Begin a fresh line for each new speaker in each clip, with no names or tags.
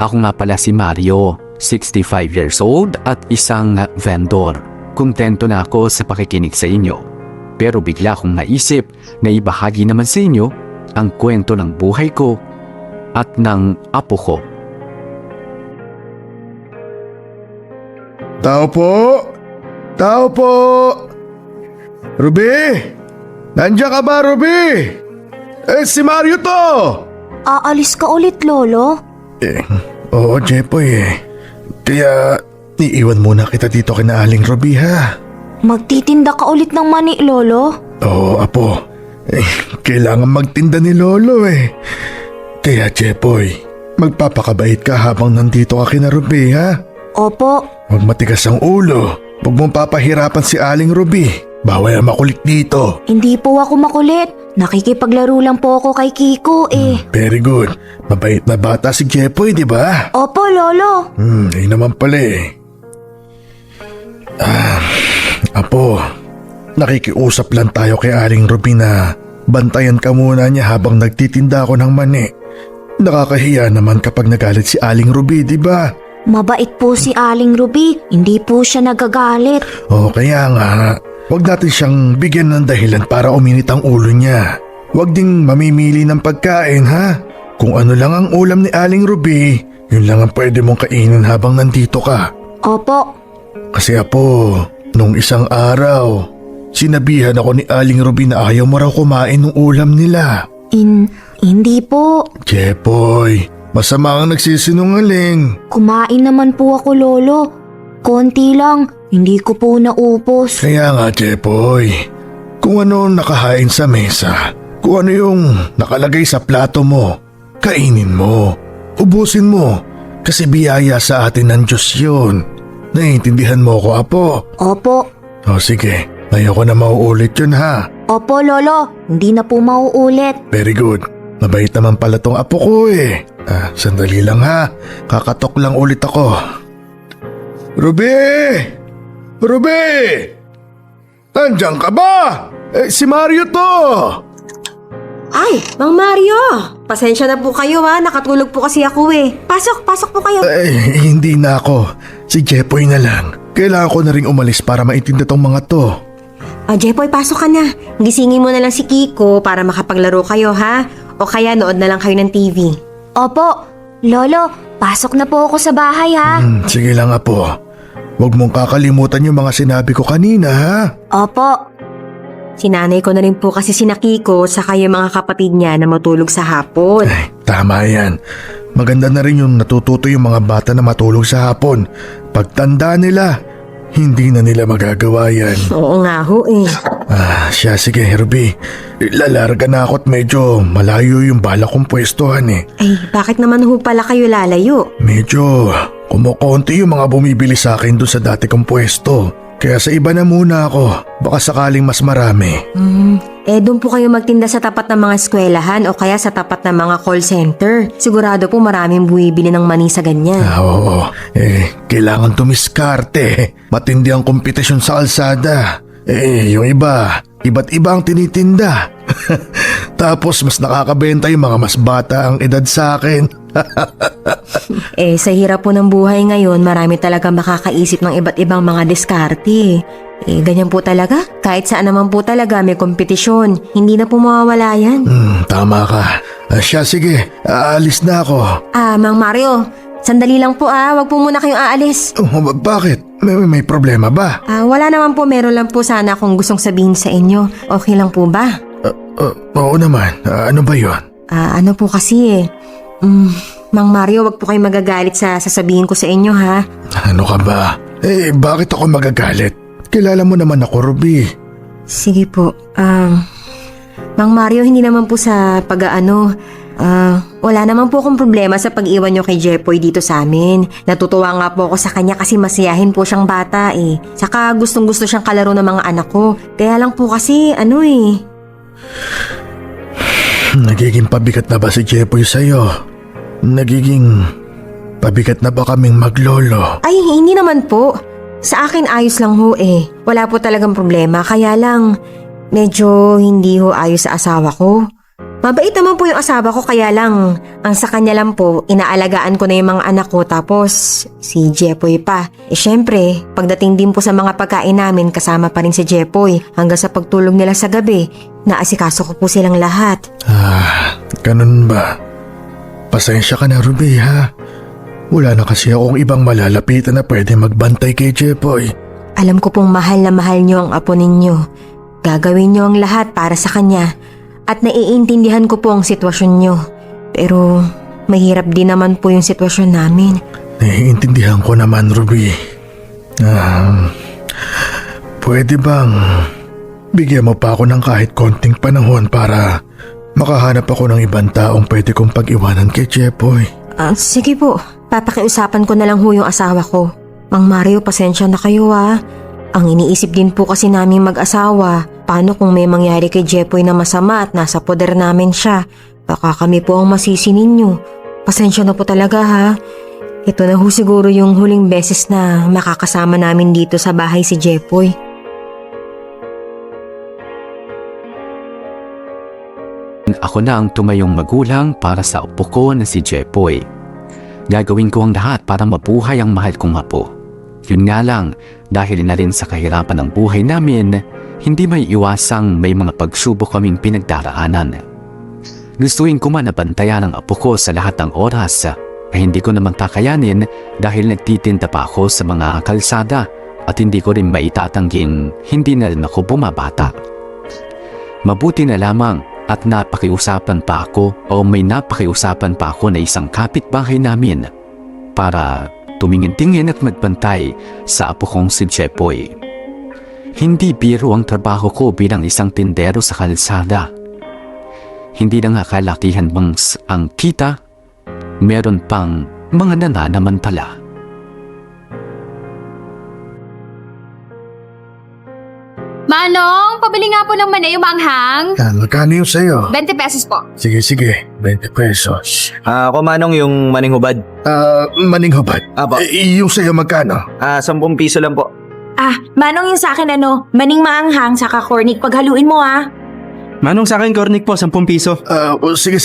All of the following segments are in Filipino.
Ako nga pala si Mario, 65 years old at isang vendor. Kontento na ako sa pakikinig sa inyo. Pero bigla akong naisip na ibahagi naman sa inyo ang kwento ng buhay ko at ng apo ko.
Tao po! Tao po! Ruby! Nandiyan ka ba, Ruby? Si Mario to!
Aalis ka ulit, Lolo?
Oo, Jepoy Kaya, iiwan muna kita dito kina Aling Ruby, ha?
Magtitinda ka ulit ng mani, Lolo?
Oo, apo. Kailangan magtinda ni Lolo Kaya, Jepoy, magpapakabait ka habang nandito ka kina Ruby, ha?
Opo.
Huwag matigas ang ulo. Huwag mong papahirapan si Aling Ruby. Bawal ang makulit dito.
Hindi po ako makulit. Nakikipaglaro lang po ako kay Kiko
Very good. Mabait na bata si Jepoy, di ba?
Opo, Lolo.
Ay naman pala Apo, nakikiusap lang tayo kay Aling Ruby na bantayan ka muna niya habang nagtitinda ako ng mani. Nakakahiya naman kapag nagalit si Aling Ruby, di ba?
Mabait po si Aling Ruby. Hindi po siya nagagalit.
O kaya nga, huwag natin siyang bigyan ng dahilan para uminit ang ulo niya. Huwag ding mamimili ng pagkain, ha? Kung ano lang ang ulam ni Aling Ruby, yun lang ang pwede mong kainin habang nandito ka.
Opo.
Kasi apo, nung isang araw, sinabihan ako ni Aling Ruby na ayaw mo raw kumain ng ulam nila.
Hindi po.
Jepoy, masama ang nagsisinungaling.
Kumain naman po ako, Lolo. Konti lang. Hindi ko po naupos.
Kaya nga, Jepoy, kung ano nakahain sa mesa, kung ano yung nakalagay sa plato mo, kainin mo, ubusin mo, kasi biyaya sa atin ng Diyos yun. Naiintindihan mo ko, apo?
Opo.
O sige, ayoko na mauulit yun, ha?
Opo, Lolo. Hindi na po mauulit.
Very good. Mabait naman pala tong apo ko sandali lang ha. Kakatok lang ulit ako. Ruby! Ruby! Nandiyan ka ba? Si Mario to!
Ay, Mang Mario! Pasensya na po kayo ha, nakatulog po kasi ako Pasok po kayo.
Hindi na ako. Si Jepoy na lang. Kailangan ko na ring umalis para maintindihan tong mga to.
Jepoy, pasok ka na. Gisingin mo na lang si Kiko para makapaglaro kayo ha. O kaya nood na lang kayo ng TV.
Opo. Lolo, pasok na po ako sa bahay, ha?
Sige lang apo. Huwag mong kakalimutan yung mga sinabi ko kanina, ha?
Opo.
Sinanay ko na rin po kasi sina Kiko saka yung mga kapatid niya na matulog sa hapon.
Tama yan. Maganda na rin yung natututo yung mga bata na matulog sa hapon. Pagtanda nila, hindi na nila magagawa yan.
Oo nga ho
Siya sige Ruby. Lalarga na ako at medyo malayo yung bala kong pwestuhan
Ay, bakit naman ho pala kayo lalayo?
Medyo kumukonti yung mga bumibili sa akin doon sa dati kong pwesto. Kaya sa iba na muna ako, baka sakaling mas marami.
Doon po kayo magtinda sa tapat ng mga eskwelahan o kaya sa tapat ng mga call center. Sigurado po maraming bumibili ng mani sa ganyan.
Oo, kailangan tumiskarte. Matindi ang kompetisyon sa kalsada. Yung iba, iba't iba ang tinitinda. Tapos mas nakakabenta yung mga mas bata ang edad sa akin.
Sa hirap po ng buhay ngayon, marami talaga makakaisip ng iba't ibang mga diskarte. Ganyan po talaga. Kahit saan naman po talaga may kompetisyon. Hindi na po mawawala yan.
Tama ka. Siya, sige. Aalis na ako.
Mang Mario, sandali lang po Wag po muna kayong aalis.
Bakit? May problema ba?
Wala naman po. Meron lang po sana akong gustong sabihin sa inyo. Okay lang po ba?
Oo naman. Ano ba yun?
Ano po kasi Mang Mario, wag po kayong magagalit sa sasabihin ko sa inyo ha.
Ano ka ba? Bakit ako magagalit? Kilala mo naman ako, Ruby.
Sige po. Mang Mario, hindi naman po sa wala naman po akong problema sa pag-iwan nyo kay Jepoy dito sa amin. Natutuwa nga po ako sa kanya kasi masiyahin po siyang bata Saka gustong gusto siyang kalaro ng mga anak ko. Kaya lang po kasi
Nagiging pabigat na ba si Jepoy sa'yo? Nagiging pabigat na ba kaming maglolo?
Ay, hindi naman po. Sa akin ayos lang ho Wala po talagang problema. Kaya lang, medyo hindi ho ayos sa asawa ko. Mabait naman po yung asawa ko, kaya lang, ang sa kanya lang po, inaalagaan ko na yung mga anak ko, tapos si Jepoy pa. Syempre, pagdating din po sa mga pagkain namin, kasama pa rin si Jepoy. Hanggang sa pagtulog nila sa gabi, naasikaso ko po silang lahat.
Ganun ba? Pasensya ka na, Ruby, ha? Wala na kasi akong ibang malalapitan na pwede magbantay kay Jepoy.
Alam ko pong mahal na mahal niyo ang apo ninyo. Gagawin niyo ang lahat para sa kanya. At naiintindihan ko po ang sitwasyon niyo. Pero mahirap din naman po yung sitwasyon namin.
Naiintindihan ko naman, Ruby. Pwede bang bigyan mo pa ako ng kahit konting panahon para makahanap ako ng ibang taong pwede kong pag-iwanan kay Jepoy?
Sige po, papakiusapan ko na lang ho yung asawa ko. Mang Mario, pasensya na kayo ha. Ang iniisip din po kasi namin mag-asawa, paano kung may mangyari kay Jepoy na masama at nasa poder namin siya? Baka kami po ang masisi ninyo. Pasensya na po talaga ha. Ito na ho siguro yung huling beses na makakasama namin dito sa bahay si Jepoy.
Ako na ang tumayong magulang para sa apo ko na si Jepoy. Gagawin ko ang lahat para mabuhay ang mahal kong apo. Yun nga lang, dahil na rin sa kahirapan ng buhay namin, hindi may iwasang may mga pagsubok kaming pinagdaraanan. Gustuin ko man na bantayan ang apo ko sa lahat ng oras, ay hindi ko naman kakayanin dahil nagtitinda pa ako sa mga kalsada at hindi ko rin maitatangging hindi na rin ako bumabata. Mabuti na lamang at napakiusapan pa ako o may napakiusapan pa ako na isang kapitbahay namin para tumingin-tingin at magbantay sa apo kong si Jepoy. Hindi biro ang trabaho ko bilang isang tindero sa kalsada. Hindi na nga kalakihan bang ang kita, meron pang mga nananamantala.
Manong, pabili nga po ng mani yung manghang.
Magkano yung sa'yo?
20 pesos po.
Sige, 20 pesos.
Ako Manong yung maning hubad.
Maning hubad.
Apo.
Yung sa'yo magkano?
10 piso lang po.
Manong yung sa akin maning maanghang saka cornic paghaluin mo
Manong sa akin, cornic po, 10 piso.
Sige.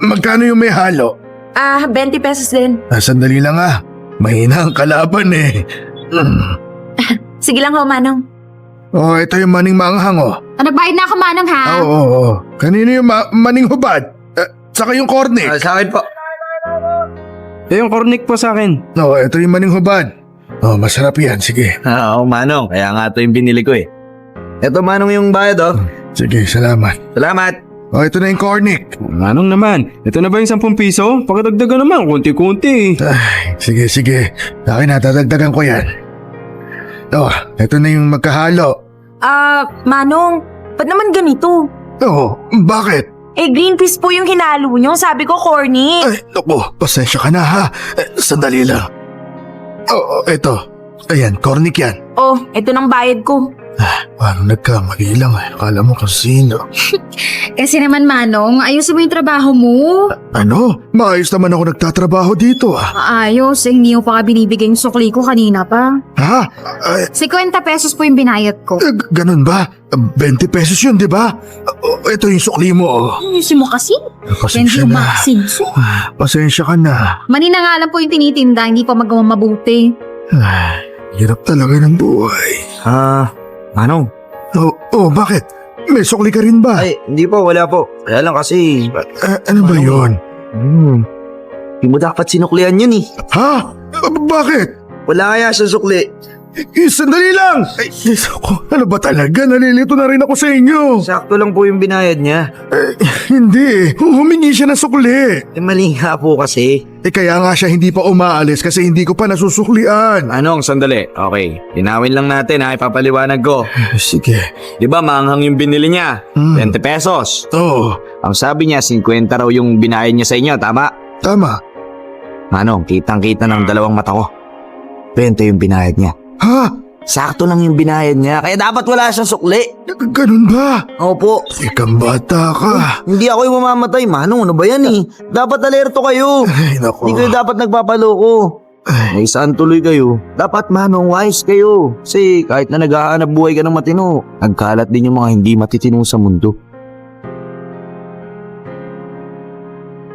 Magkano yung may halo?
20 pesos din.
Sandali lang mahina ang kalaban eh.
Sige lang ho, Manong.
Ito yung maning maanghang
Nagbayad na ako, Manong, ha?
Oo. Kanino yung maning hubad? Saka yung cornic.
Sa akin po.
Yung cornic po sa akin.
Ito yung maning hubad. Masarap yan. Sige.
Oo Manong, kaya nga ito yung binili ko eh. Ito Manong yung bayad
Sige, salamat.
Salamat.
Ito na yung cornic.
Manong naman, ito na ba yung 10 piso? Pakidagdagan naman, konti-konti.
Sige. Akin na, dadagdagan ko yan. Ito na yung magkahalo.
Manong, ba't naman ganito?
Bakit?
Green peas po yung hinalo nyo. Sabi ko cornic.
Naku, pasensya ka na sandali lang. Ito. Ayan, cornic yan.
Ito nang bayad ko.
Parang nagkamali lang Akala mo kasino.
Kasi naman, Manong, ayusin mo yung trabaho mo.
Maayos naman ako nagtatrabaho dito
Ayos, hindi mo pa binibigay yung sukli ko kanina pa. 50 pesos po yung binayad ko.
Ganun ba? 20 pesos yun, di ba? Ito yung sukli mo
Ayusin mo kasi.
Pasensya
Hindi
na.
umaksinso.
Pasensya ka na.
Manina nga lang po yung tinitinda, hindi pa magawa mabuti.
Hirap talaga ng buhay.
Manong.
Bakit? May sukli ka rin ba?
Ay, hindi po, wala po. Kaya lang kasi...
Ano ba yun?
Hindi mo dapat sinuklian yun eh.
Bakit?
Wala kaya sa sukli.
Sandali lang! Ano ba talaga? Nalilito na rin ako sa inyo.
Sakto lang po yung binayad niya.
Hindi. Humingi siya ng sukli.
Mali nga po kasi.
Kaya nga siya hindi pa umaalis kasi hindi ko pa nasusuklian.
Manong, sandali. Okay, linawin lang natin ipapaliwanag ko.
Sige.
Di ba maanghang yung binili niya? 20 pesos. Ang sabi niya, 50 raw yung binayad niya sa inyo, tama?
Tama.
Manong, kitang-kita ng dalawang mata ko. 20 yung binayad niya. Sakto lang yung binayad niya, kaya dapat wala siyang sukli.
Ganun ba?
Opo.
Ikang bata ka.
Hindi ako yung mamamatay, Manong. Ano ba yan Dapat alerto kayo.
Ay, naku.
Hindi kayo dapat nagpapaloko. May saan tuloy kayo. Dapat Manong, wise kayo. Kasi kahit na naghahanap buhay ka ng matino, nagkalat din yung mga hindi matitino sa mundo.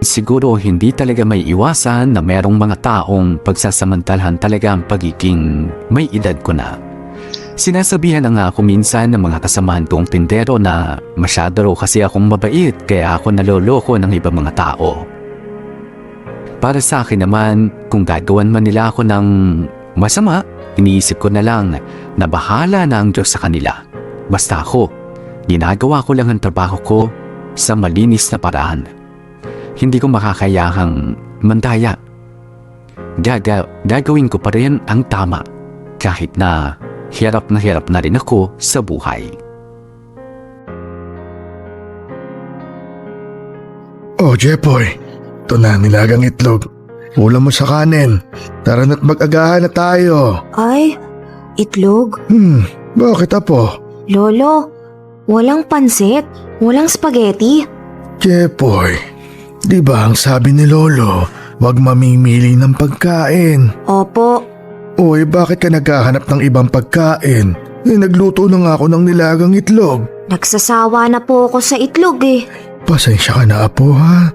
Siguro hindi talaga may iwasan na merong mga taong pagsasamantalahan talaga ang pagiging may edad ko na. Sinasabihan na nga ako minsan ng mga kasamahan kong tindero na masyado raw kasi akong mabait kaya ako naloloko ng ibang mga tao. Para sa akin naman, kung gagawan man nila ako ng masama, iniisip ko na lang na bahala na ang Diyos sa kanila. Basta ako, ginagawa ko lang ang trabaho ko sa malinis na paraan. Hindi ko makakayahang mandaya. Gagawin ko pa rin ang tama kahit na hirap na rin ako sa buhay.
Oh, Jepoy, ito na nilagang itlog. Ulam mo sa kanin. Tara na't mag-agahan na tayo.
Ay, itlog?
Bakit apo?
Lolo, walang pansit, walang spaghetti.
Jepoy, di ba ang sabi ni Lolo, wag mamimili ng pagkain?
Opo,
Oy, bakit ka naghahanap ng ibang pagkain? Nagluto na nga ako ng nilagang itlog.
nagsasawa na po ako sa itlog eh.
Pasensya ka na apo ha.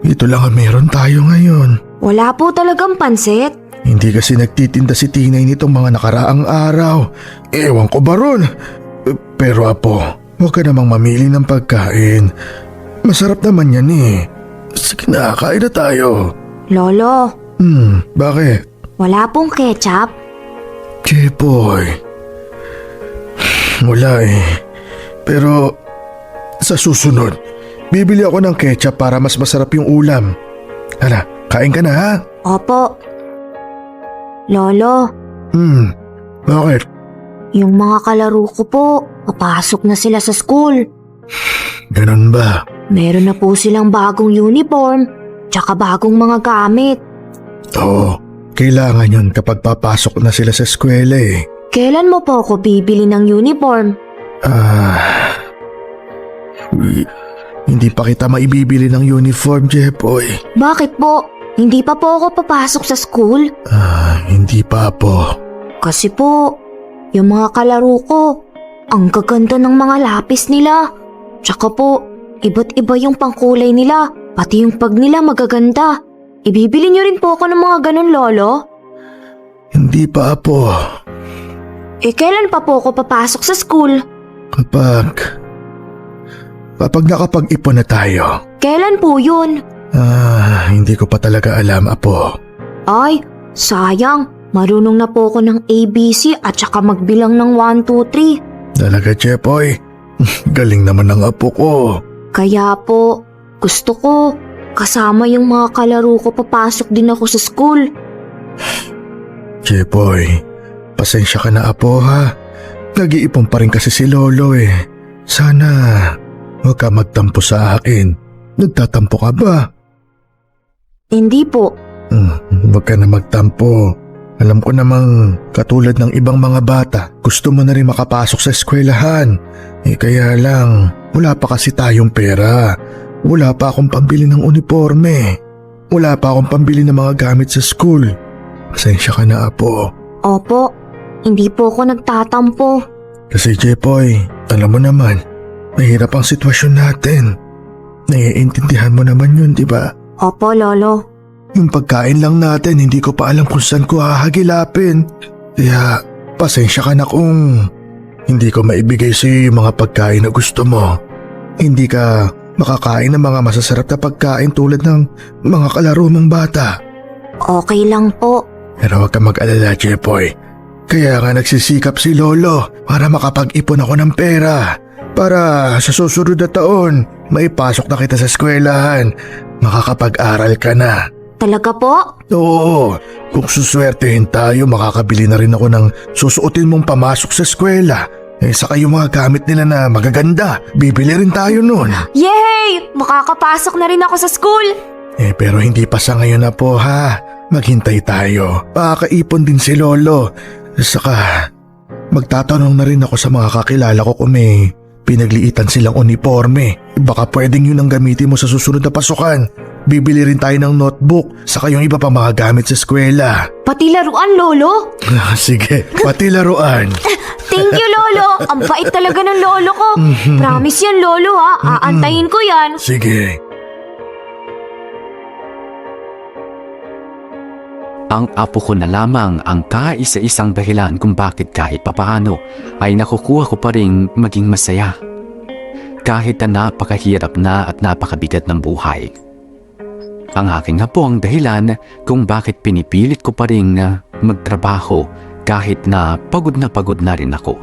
Ito lang ang meron tayo ngayon.
Wala po talagang pansit.
Hindi kasi nagtitinda si Tinay nitong mga nakaraang araw. Ewan ko ba ron? Pero apo, huwag ka namang mamili ng pagkain. Masarap naman yan eh. Sige na, kain na tayo.
Lolo,
Bakit?
wala pong ketchup.
Jepoy. Wala eh. Pero sa susunod, bibili ako ng ketchup para mas masarap yung ulam. Hala, kain ka na ha?
Opo. Lolo,
Bakit?
yung mga kalaro ko po, papasok na sila sa school.
Ganun ba?
Meron na po silang bagong uniform, tsaka bagong mga gamit.
Oo, kailangan yun kapag papasok na sila sa eskwela eh.
Kailan mo po ako bibili ng uniform?
Hindi pa kita maibibili ng uniform, Jepoy.
Bakit po? Hindi pa po ako papasok sa school?
Hindi pa po.
Kasi po, yung mga kalaro ko, ang gaganda ng mga lapis nila. Tsaka po, iba't iba yung pangkulay nila, pati yung pag nila magaganda. Ibibili niyo rin po ako ng mga ganun, Lolo?
Hindi pa po.
Kailan pa po ako papasok sa school?
Kapag nakapag-ipon na tayo.
Kailan po yun?
Hindi ko pa talaga alam, apo.
Ay, sayang. Marunong na po ako ng ABC at saka magbilang ng 1, 2, 3.
Talaga, Jepoy. Galing naman ng apo ko.
Kaya po, gusto ko, kasama yung mga kalaro ko papasok din ako sa school.
Jepoy, pasensya ka na apo ha. Nag-iipon pa rin kasi si Lolo eh. Sana huwag ka magtampo sa akin. Nagtatampo ka ba?
Hindi po.
Huwag ka na magtampo. Alam ko namang katulad ng ibang mga bata, gusto mo na rin makapasok sa eskwelahan. Kaya lang, wala pa kasi tayong pera. Wala pa akong pambili ng uniforme. Wala pa akong pambili ng mga gamit sa school. Pasensya ka na, apo.
Opo, hindi po ako nagtatampo.
Kasi Jepoy, alam mo naman, mahirap ang sitwasyon natin. Naiintindihan mo naman yun, di ba?
Opo, Lolo.
Yung pagkain lang natin, hindi ko pa alam kung saan ko hahagilapin. Kaya, pasensya ka na kung hindi ko maibigay sa iyo yung mga pagkain na gusto mo. Hindi ka makakain ng mga masasarap na pagkain tulad ng mga kalaro mong bata.
Okay lang po.
Pero huwag ka mag-alala, Jepoy. Kaya nga nagsisikap si Lolo para makapag-ipon ako ng pera. Para sa susunod na taon, maipasok na kita sa eskwelahan. Makakapag-aral ka na.
Talaga po?
Oo, kung suswertehin tayo, makakabili na rin ako ng susuotin mong pamasok sa eskwela. Saka yung mga gamit nila na magaganda, bibili rin tayo nun.
Yay! Makakapasok na rin ako sa school!
Pero hindi pa sa ngayon na po ha. Maghintay tayo. Makakaipon din si Lolo. Saka, magtatanong na rin ako sa mga kakilala ko kung may pinagliitan silang uniforme. Baka pwedeng yun ang gamitin mo sa susunod na pasukan. Bibili rin tayo ng notebook, saka yung iba pang mga gamit sa eskwela.
Pati laruan, Lolo?
Sige, pati laruan.
Thank you, Lolo! Ang bait talaga ng Lolo ko. Promise yan, Lolo ha. Aantayin ko yan.
Sige.
Ang apo ko na lamang ang kaisa-isang dahilan kung bakit kahit papaano ay nakukuha ko pa rin maging masaya. Kahit na napakahirap na at napakabigat ng buhay. Ang aking apo ang dahilan kung bakit pinipilit ko pa rin magtrabaho kahit na pagod na rin ako.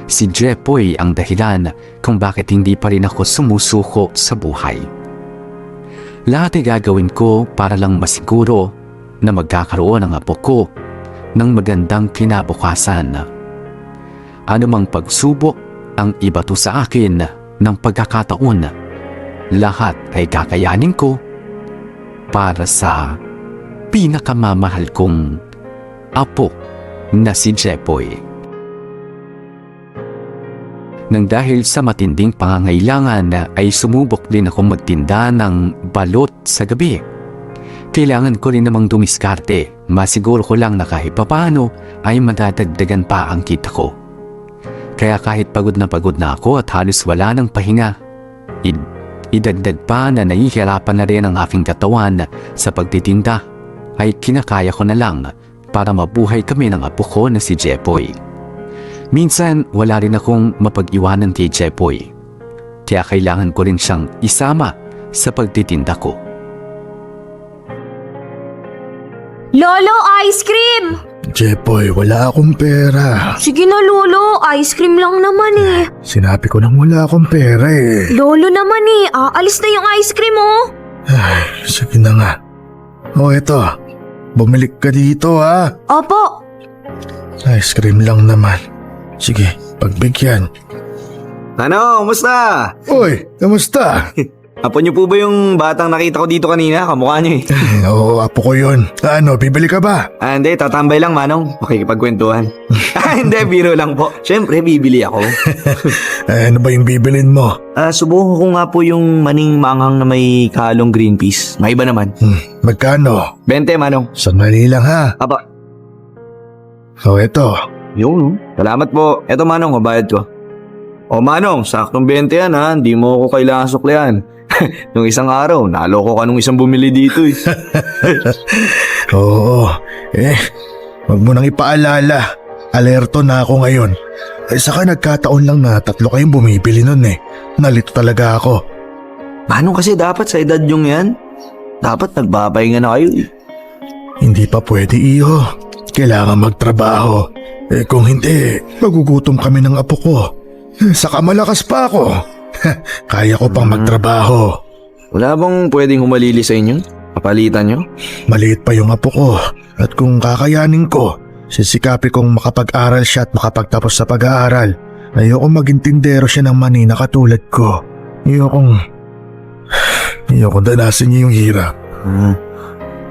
Si Jepoy ang dahilan kung bakit hindi pa rin ako sumusuko sa buhay. Lahat ay gagawin ko para lang masiguro na magkakaroon ang apo ko ng magandang kinabukasan. Anumang pagsubok ang ibato sa akin ng pagkakataon, lahat ay kakayanin ko para sa pinakamamahal kong apo na si Jepoy. Nang dahil sa matinding pangangailangan ay sumubok din ako magtinda ng balot sa gabi. Kailangan ko rin namang dumiskarte, masiguro ko lang na kahit papaano ay madadagdagan pa ang kita ko. Kaya kahit pagod na ako at halos wala ng pahinga, idagdag pa na nahihirapan na rin ang aking katawan sa pagtitinda, ay kinakaya ko na lang para mabuhay kami ng apo ko na si Jepoy. Minsan wala rin akong mapag-iwanan kay Jepoy, kaya kailangan ko rin siyang isama sa pagtitinda ko.
Lolo, ice cream!
Jepoy, wala akong pera.
Sige na, Lolo. Ice cream lang naman eh.
Sinabi ko nang wala akong pera eh.
Lolo naman eh. Aalis na yung ice cream oh.
Ay, sige na nga. O eto, bumalik ka dito ha.
Opo.
Ice cream lang naman. Sige, pagbigyan.
Ano, musta?
Oy, kamusta?
Apo niyo po ba yung batang nakita ko dito kanina? Kamukha niyo eh.
Oo, apo ko yun. Ano, bibili ka ba?
Hindi, tatambay lang Manong. Makikipagkwentuhan. Hindi, biro lang po. Siyempre, bibili ako.
Ano ba yung bibilin mo?
Subukan ko nga po yung maning maanghang na may kalong green peas. May iba naman.
Magkano?
20 Manong.
Sandali lang ha.
Aba,
O eto.
yun. Salamat po. Eto Manong, mabayad ko. O Manong, saktong 20 yan ha. Hindi mo ako kailangan suklihan. Nung isang araw, naloko ka nung isang bumili dito eh.
Oo. Wag mo nang ipaalala. Alerto na ako ngayon. Saka nagkataon lang na 3 kayong bumibili nun eh. Nalito talaga ako.
Manong kasi dapat sa edad yung yan. Dapat nagbabahinga na kayo eh.
Hindi pa pwede, iho. Kailangan magtrabaho. Kung hindi, magugutom kami ng apo ko. Saka malakas pa ako. Kaya ko pang magtrabaho.
Wala bang pwedeng humalili sa inyo? Papalitan nyo?
Maliit pa yung apo ko. At kung kakayanin ko, sisikapi kong makapag-aral siya at makapagtapos sa pag-aaral. Ayoko maging tindero siya ng mani na katulad ko. Ayokong danasin niya yung hirap.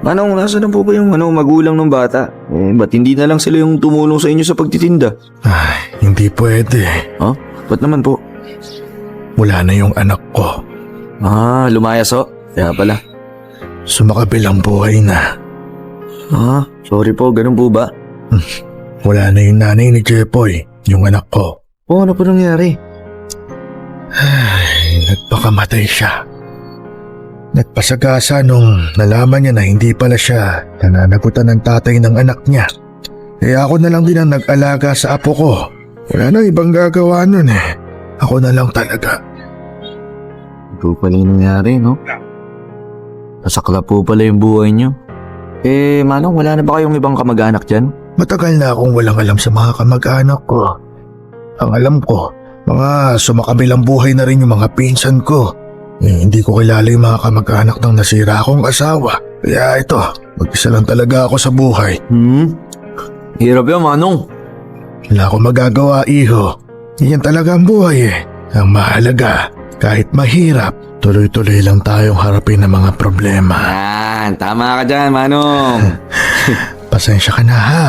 Manong, nasa na po ba yung magulang ng bata? Ba't hindi na lang sila yung tumulong sa inyo sa pagtitinda?
Ay, hindi pwede.
Huh? Ba't naman po?
Wala na yung anak ko.
Lumayas ho. Kaya pala.
Sumakabilang buhay na.
Sorry po, ganun po ba?
Wala na yung nanay ni Jepoy, yung anak ko.
Ano po nangyari?
Ay, nagpakamatay siya. Nagpasagasa nung nalaman niya na hindi pala siya nananagutan ng tatay ng anak niya. Kaya ako na lang din ang nag-alaga sa apo ko. Wala nang ibang gagawa nun eh. Ako na lang talaga.
Ito pala yung nangyari, no? Nasakla po pala yung buhay niyo. Manong, wala na ba kayong ibang kamag-anak dyan?
Matagal na akong walang alam sa mga kamag-anak ko. Ang alam ko, mga sumakabilang buhay na rin yung mga pinsan ko. Hindi ko kilala yung mga kamag-anak ng nasira akong asawa. Kaya ito, mag-isa lang talaga ako sa buhay.
Hirap yun, Manong.
Wala akong magagawa, iho. Yan talaga ang buhay eh. Ang mahalaga, kahit mahirap, tuloy-tuloy lang tayong harapin ng mga problema.
Tama ka dyan, Manong.
Pasensya ka na ha.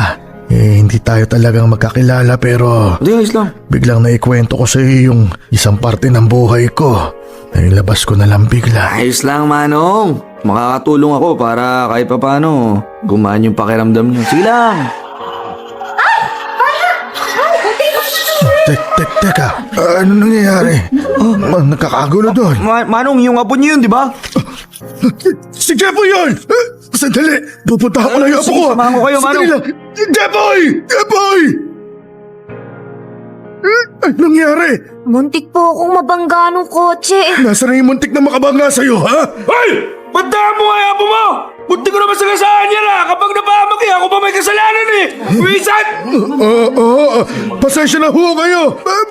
Hindi tayo talagang magkakilala pero
Ayos lang.
biglang naikwento ko sa iyo yung isang parte ng buhay ko. Nailabas ko na lang bigla.
Ayos lang, Manong. Makakatulong ako para kahit papano gumaan yung pakiramdam niyo. Sige lang.
Teka, ano nangyayari? Nagkakagulo doon.
Manong, yung apo niyo yun, di ba?
Si Jepo yun! Sandali! Pupunta ako lang yung apo ko!
Samahan ko kayo,
Sandali
Manong.
lang! Jepoy! Jepoy! Ay, nangyari?
Muntik po akong mabangga ng kotse.
Nasaan na yung muntik na makabangga sa'yo, ha?
Hoy! Puntahan mo nga yung apo mo! Bunti ko naman sagasaan niya na! Kapag napahamak ako pa may kasalanan eh! Wisan!
Pasensya na ho kayo.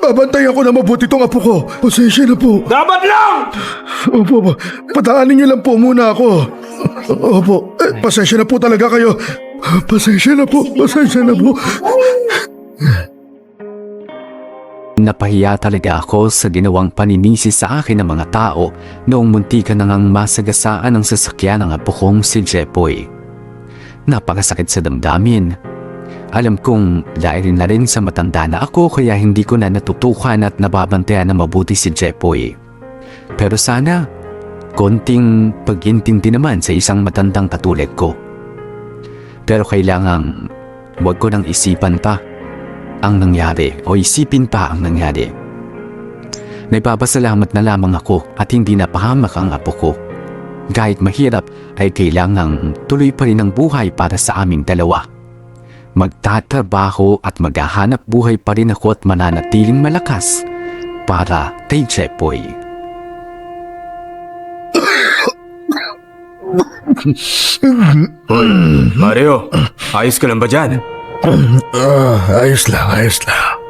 Babantayan ko na mabuti tong apo ko. Pasensya na po.
Dapat lang!
Opo, padaanin niyo lang po muna ako. Opo, pasensya na po talaga kayo. Pasensya na po.
Napahiya talaga ako sa ginawang paninisi sa akin ng mga tao noong muntikan na ngang masagasaan ang sasakyan ng apo kong si Jepoy. Napakasakit sa damdamin. Alam kong dahil na rin sa matanda na ako kaya hindi ko na natutukan at nababantayan na mabuti si Jepoy. Pero sana, konting pag-intindi naman sa isang matandang katulad ko. Pero kailangang wag ko nang isipan pa ang nangyari o isipin pa ang nangyari. Nagpapasalamat na lamang ako at hindi napahamak ang apo ko. Kahit mahirap ay kailangang tuloy pa rin ang buhay para sa aming dalawa. Magtatrabaho at maghahanap buhay pa rin ako at mananatiling malakas para kay Jepoy.
Mario, ayos ka lang ba dyan?
Ayos lang.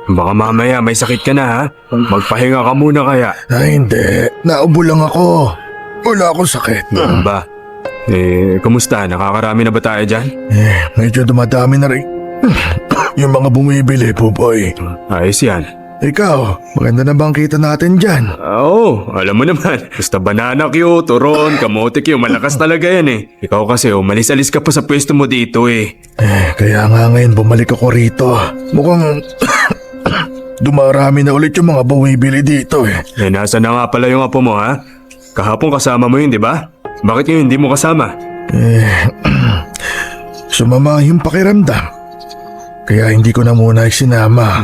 Baka mamaya may sakit ka na ha? Magpahinga ka muna kaya.
Ay, hindi. Naubo lang ako. Wala akong sakit.
Ganun ba? Kumusta? Nakakarami na ba tayo dyan?
Medyo dumadami na rin. Yung mga bumibili, Pupoy.
Ayos yan.
Ikaw, maganda na bang kita natin dyan?
Oo, alam mo naman. Basta banana Q, turon, kamote Q, malakas talaga yan eh. Ikaw kasi umalis-alis ka pa sa pwesto mo dito eh.
Kaya nga ngayon bumalik ako rito. Mukhang dumarami na ulit yung mga bumibili dito eh.
Nasa na nga pala yung apo mo ha? Kahapon kasama mo yun, di ba? Bakit ngayon hindi mo kasama?
Sumama yung pakiramdam. Kaya hindi ko na muna isinama.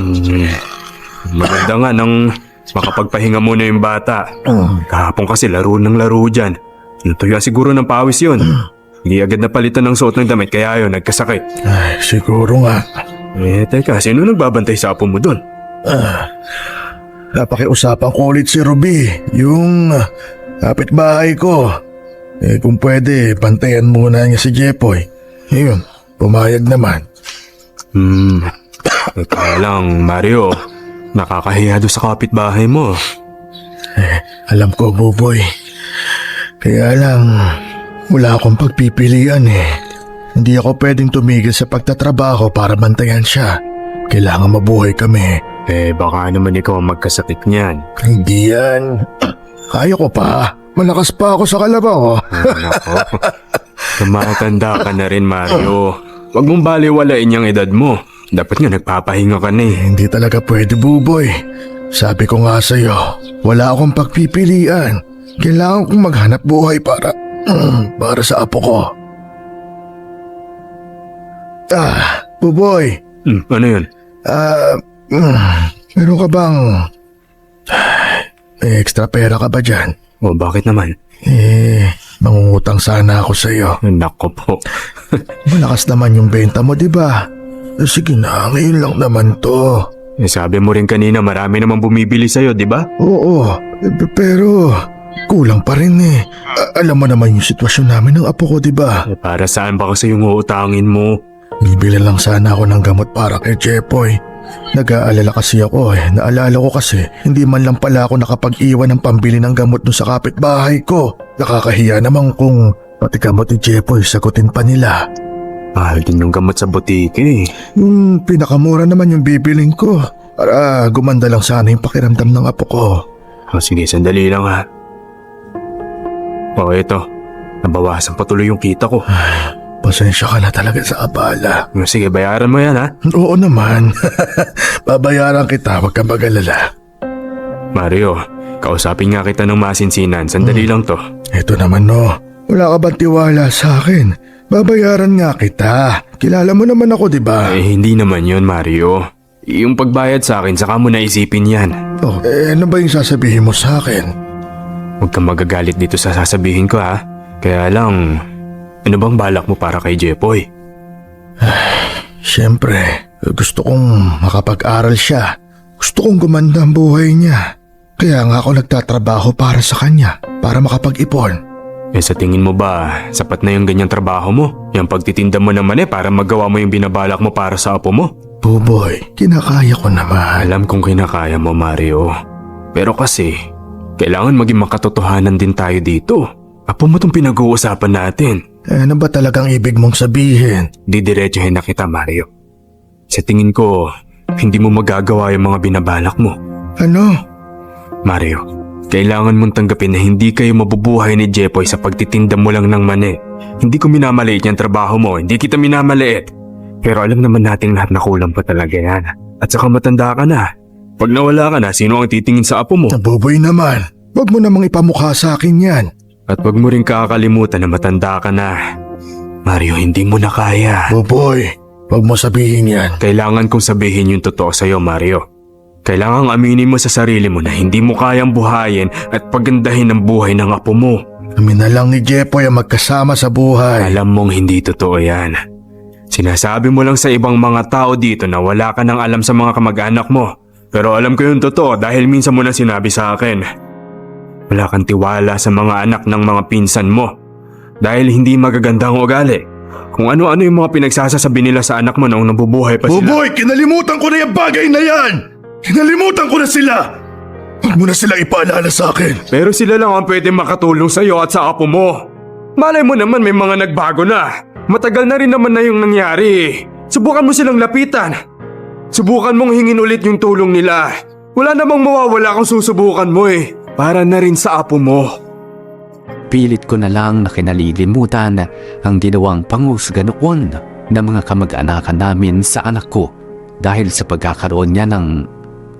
Maganda nga nang makapagpahinga muna yung bata. Kahapon kasi laro ng laro dyan. Natuya siguro ng pawis yun. Hindi agad napalitan ng suot ng damit kaya yun nagkasakit.
Ay, siguro nga.
Teka, sino nagbabantay sa apo mo doon?
Napakiusapan ko ulit si Ruby, yung kapitbahay ko. Kung pwede, bantayan muna niya si Jepoy. Yun, pumayag naman.
Teka lang, Mario. Nakakahiya doon sa kapitbahay mo.
Alam ko, Buboy. Kaya lang, wala akong pagpipilian eh. Hindi ako pwedeng tumigil sa pagtatrabaho para bantayan siya. Kailangan mabuhay kami.
Baka naman ikaw ang magkasakit niyan.
Hindi yan. Kaya ko pa. Malakas pa ako sa kalabaw.
Nako. Tumatanda ka na rin, Mario. Huwag mong baliwalain yung edad mo. Dapat nga nagpapahinga ka na eh.
Hindi talaga pwede, Buboy. Sabi ko nga sa'yo, wala akong pagpipilian. Kailangan kong maghanap buhay para sa apo ko. Buboy.
Ano yun?
Meron ka bang may extra pera ka ba dyan?
Bakit naman?
Mangungutang sana ako sa'yo.
Nako po.
Malakas naman yung benta mo, di ba? Sige na, ngayon lang naman to.
Sabi mo rin kanina marami namang bumibili sa'yo, di ba?
Oo, pero kulang pa rin eh. Alam mo naman yung sitwasyon namin ng apo ko, di ba?
Para saan ba kasi yung uutangin mo?
Bibili lang sana ako ng gamot para kay Jepoy. Nag-aalala kasi ako eh. Naalala ko kasi hindi man lang pala ako nakapag-iwan ng pambili ng gamot doon sa kapitbahay ko. Nakakahiya naman kung pati gamot ni Jepoy sagutin pa nila.
Mahal din yung gamot sa butike eh.
Yung pinakamura naman yung bibiling ko. Para gumanda lang sana yung pakiramdam ng apo ko.
Sige, sandali lang ha. Ito. Nabawasan patuloy yung kita ko.
Pasensya ka na talaga sa abala.
Sige, bayaran mo yan ha.
Oo naman. Babayaran kita, wag kang mag-alala.
Mario, kausapin nga kita ng masinsinan. Sandali lang to.
Ito naman no. Wala ka bang tiwala sa akin? Babayaran nga kita. Kilala mo naman ako, di ba?
Hindi naman yun, Mario. Yung pagbayad sa akin, saka mo naisipin yan.
Ano ba yung sasabihin mo sa akin?
Huwag kang magagalit dito sa sasabihin ko ha. Kaya lang, Ano bang balak mo para kay Jepoy?
Siyempre, gusto kong makapag-aral siya. Gusto kong gumanda ang buhay niya. Kaya nga ako nagtatrabaho para sa kanya, para makapag-ipon.
Sa tingin mo ba, sapat na yung ganyang trabaho mo? Yung pagtitinda mo naman para magawa mo yung binabalak mo para sa apo mo?
Buboy, kinakaya ko naman.
Alam kong kinakaya mo, Mario. Pero kasi, kailangan maging makatotohanan din tayo dito. Apo mo tong pinag-uusapan natin.
Ano ba talagang ibig mong sabihin?
Didiretsuhin na kita, Mario. Sa tingin ko, hindi mo magagawa yung mga binabalak mo.
Ano?
Mario, kailangan mong tanggapin na hindi kayo mabubuhay ni Jepoy sa pagtitinda mo lang ng mani. Hindi ko minamaliit yung trabaho mo, hindi kita minamaliit. Pero alam naman nating lahat na kulang pa talaga yan. At saka matanda ka na. Pag nawala ka na, sino ang titingin sa apo mo?
Buboy naman, wag mo namang ipamukha sa akin yan.
At wag mo rin kakalimutan na matanda ka na. Mario, hindi mo na kaya.
Buboy, wag mo sabihin yan.
Kailangan kong sabihin yung totoo sa'yo, Mario. Kailangang aminin mo sa sarili mo na hindi mo kayang buhayin at pagandahin ang buhay ng apo mo.
Kami na lang ni Jepoy ang magkasama sa buhay.
Alam mong hindi totoo yan. Sinasabi mo lang sa ibang mga tao dito na wala ka nang alam sa mga kamag-anak mo. Pero alam ko yung totoo dahil minsan mo na sinabi sa akin. Wala kang tiwala sa mga anak ng mga pinsan mo. Dahil hindi magaganda ang ugali. Kung ano-ano yung mga pinagsasasabi nila sa anak mo noong nabubuhay pa sila.
Buboy, kinalimutan ko na yung bagay na yan! Kinalimutan ko na sila! Huwag mo na sila ipaalala sa akin.
Pero sila lang ang pwede makatulong sa iyo at sa apo mo. Malay mo naman may mga nagbago na. Matagal na rin naman na yung nangyari. Subukan mo silang lapitan. Subukan mong hingin ulit yung tulong nila. Wala namang mawawala kung susubukan mo Para na rin sa apo mo.
Pilit ko na lang na kinalilimutan ang ginawang panghusga noon ng mga kamag-anakan namin sa anak ko dahil sa pagkakaroon niya ng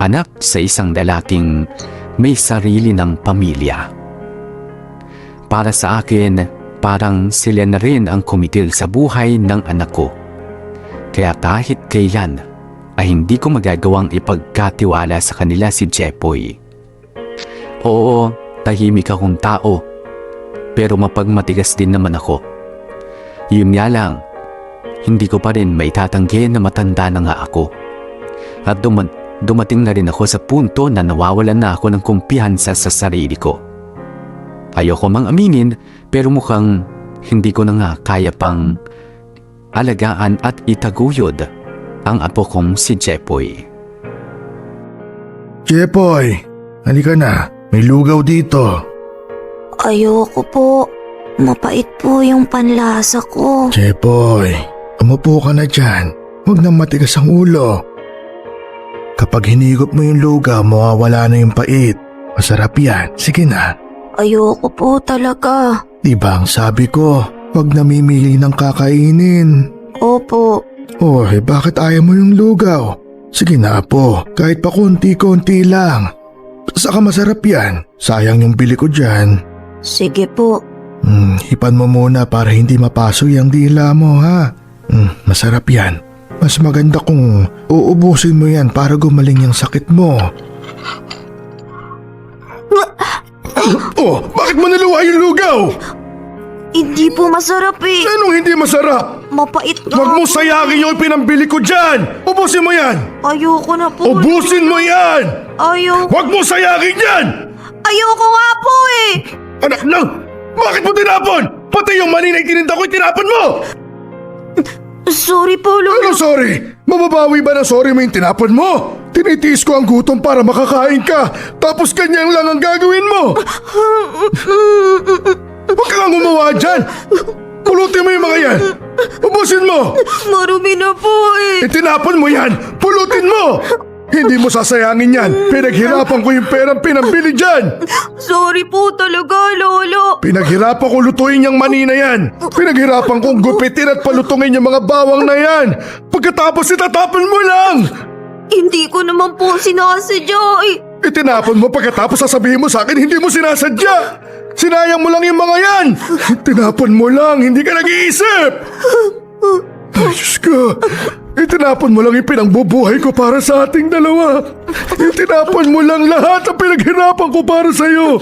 anak sa isang lalaking may sarili ng pamilya. Para sa akin, parang sila na rin ang kumitil sa buhay ng anak ko. Kaya kahit kailan ay hindi ko magagawang ipagkatiwala sa kanila si Jepoy. Oo, tahimik akong tao, pero mapagmatigas din naman ako. Yun nga lang, hindi ko pa rin maitatanggi na matanda na nga ako. At dumating na rin ako sa punto na nawawalan na ako ng kumpiyansa sa sarili ko. Ayoko mang aminin, pero mukhang hindi ko na nga kaya pang alagaan at itaguyod ang apo kong si Jepoy.
Jepoy, halika na. May lugaw dito.
Ayoko po. Mapait po yung panlasa ko.
Jepoy, umupo ka na dyan. Huwag nang matigas ang ulo. Kapag hinigop mo yung lugaw, mawawala na yung pait. Masarap yan. Sige na.
Ayoko po talaga.
Diba ang sabi ko, huwag namimili ng kakainin.
Opo.
Oh, bakit ayaw mo yung lugaw? Sige na po, kahit pa konti-konti lang. Saka masarap yan. Sayang yung bili ko dyan.
Sige po.
Hipan mo muna para hindi mapaso yung dila mo, ha? Masarap yan. Mas maganda kung uubusin mo yan para gumaling yung sakit mo. Oh, bakit mo naluwa yung lugaw?
Hindi po masarap
Anong hindi masarap?
Mapait nga.
Huwag mo sayangin yung pinambili ko dyan! Ubusin mo yan!
Ayoko na po.
Ubusin mo yan!
Ayoko.
Huwag mo sayangin yan!
Ayoko nga po
Anak lang! Bakit mo tinapon? Pati yung mani na itininda ko, tinapon mo!
Sorry po, Lolo.
Ano sorry? Mababawi ba na sorry mo yung tinapon mo? Tinitiis ko ang gutom para makakain ka, tapos ganyan lang ang gagawin mo! Huwag kang gumawa dyan! Pulutin mo yung mga yan! Ubusin mo!
Marumi na po
Itinapon mo yan! Pulutin mo! Hindi mo sasayangin yan! Pinaghirapan ko yung perang pinambili dyan!
Sorry po talaga, Lolo.
Pinaghirapan ko lutuin yung mani na yan! Pinaghirapan kong gupitin at palutungin yung mga bawang na yan! Pagkatapos itatapon mo lang!
Hindi ko naman po sinasadya
Itinapon mo pagkatapos sasabihin mo sa akin hindi mo sinasadya! Sinayang mo lang yung mga yan! Tinapon mo lang, hindi ka nag-iisip! Ay, Diyos ko! Itinapon mo lang yung pinangbubuhay ko para sa ating dalawa! Itinapon mo lang lahat ang pinaghirapan ko para sa'yo!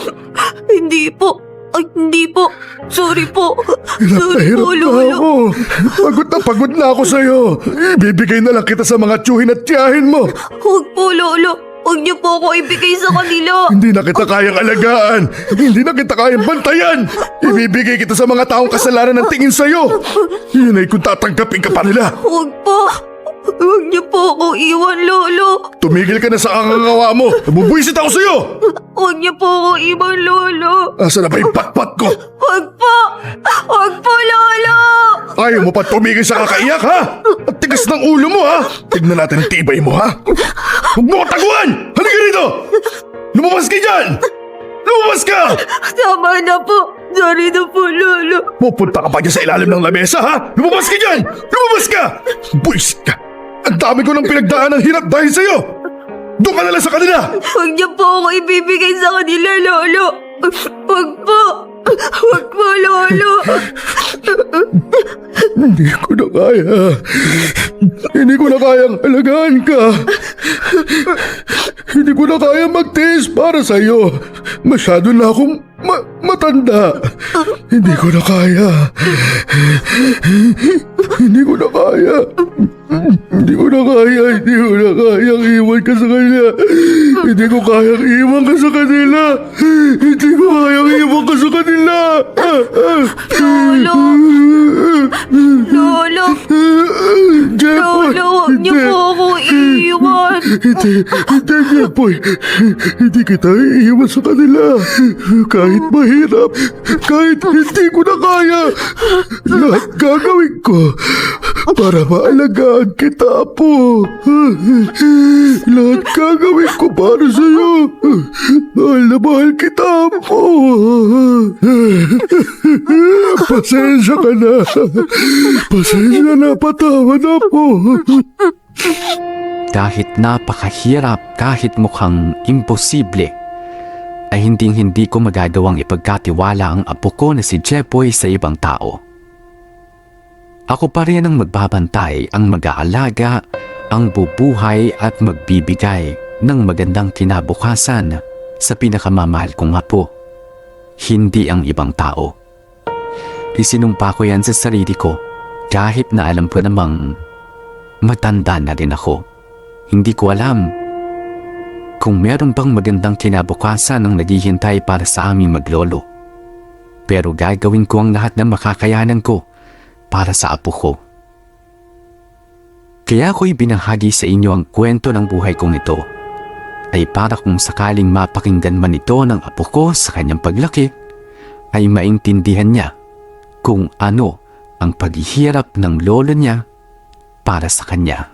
Hindi po. Ay, hindi po. Sorry po.
Hirap na ako. Pagod na ako sa'yo. Ibibigay na lang kita sa mga tiyuhin at tiyahin mo.
Huwag po, Lolo. Huwag niyo po ako ibigay sa kanila.
Hindi na kita kayang alagaan. Hindi na kita kayang bantayan. Ibibigay kita sa mga taong kasalanan ng tingin sa'yo. Yun ay kung tatanggapin ka pa nila.
Huwag po. Huwag niyo po ako iwan, Lolo.
Tumigil ka na sa angangawa mo. Nabubuisit ako sa'yo.
Huwag niyo po ako iwan, Lolo.
Asa na ba yung patpat ko?
Huwag po. Huwag po, Lolo.
Ayaw mo pa tumigil sa kakaiyak, ha? At tigas ng ulo mo, ha? Tignan natin ang tibay mo, ha? Huwag mo ko taguan! Halika rito! Lumabas ka dyan! Lumabas ka!
Tama na po. Sorry na po, Lolo.
Pupunta ka pa dyan sa ilalim ng lamesa, ha? Lumabas ka dyan! Lumabas ka! Buisit ka! Ang dami ko ng pinagdaan ng hirap dahil sa'yo! Doon ka na lang sa kanila!
Huwag niyo po ako ibibigay sa kanila, Lolo. Huwag po. Huwag po, Lolo.
Hindi ko na kaya. Hindi ko na kayang alagaan ka. Hindi ko na kaya magtiis para sa'yo. Masyado na akong matanda. Hindi ko na kaya. Hindi ko na kaya. Hindi ko na kaya. Hindi ko na kayang iwan ka sa kanila. Hindi ko kayang iwan ka sa kanila. Hindi ko kayang iwan ka sa kanila.
Lolo. Lolo.
Jepoy!
Lolo, huwag niyo po ako iiwan.
Hindi, Jepoy. Hindi kita iiwan sa kanila. Kahit mahirap, kahit hindi ko na kaya, lahat gagawin ko para maalagaan kita po. Lahat gagawin ko para sa'yo. Mahal na mahal kita po. Pasensya ka na. Pasensya na, patawad na po.
Kahit napakahirap, kahit mukhang imposible, ay hindi ko magagawang ipagkatiwala ang apo ko na si Jepoy sa ibang tao. Ako pa rin ang magbabantay, ang mag-aalaga, ang bubuhay at magbibigay ng magandang kinabukasan sa pinakamamahal kong apo, hindi ang ibang tao. Isinumpa ko yan sa sarili ko kahit na alam ko namang matanda na rin ako. Hindi ko alam kung meron bang magandang kinabukasan ang naghihintay para sa aming maglolo. Pero gagawin ko ang lahat ng makakayanan ko para sa apo ko. Kaya ako'y binahagi sa inyo ang kwento ng buhay kong ito ay para kung sakaling mapakinggan man ito ng apo ko sa kanyang paglaki ay maintindihan niya kung ano ang paghihirap ng lolo niya para sa kanya.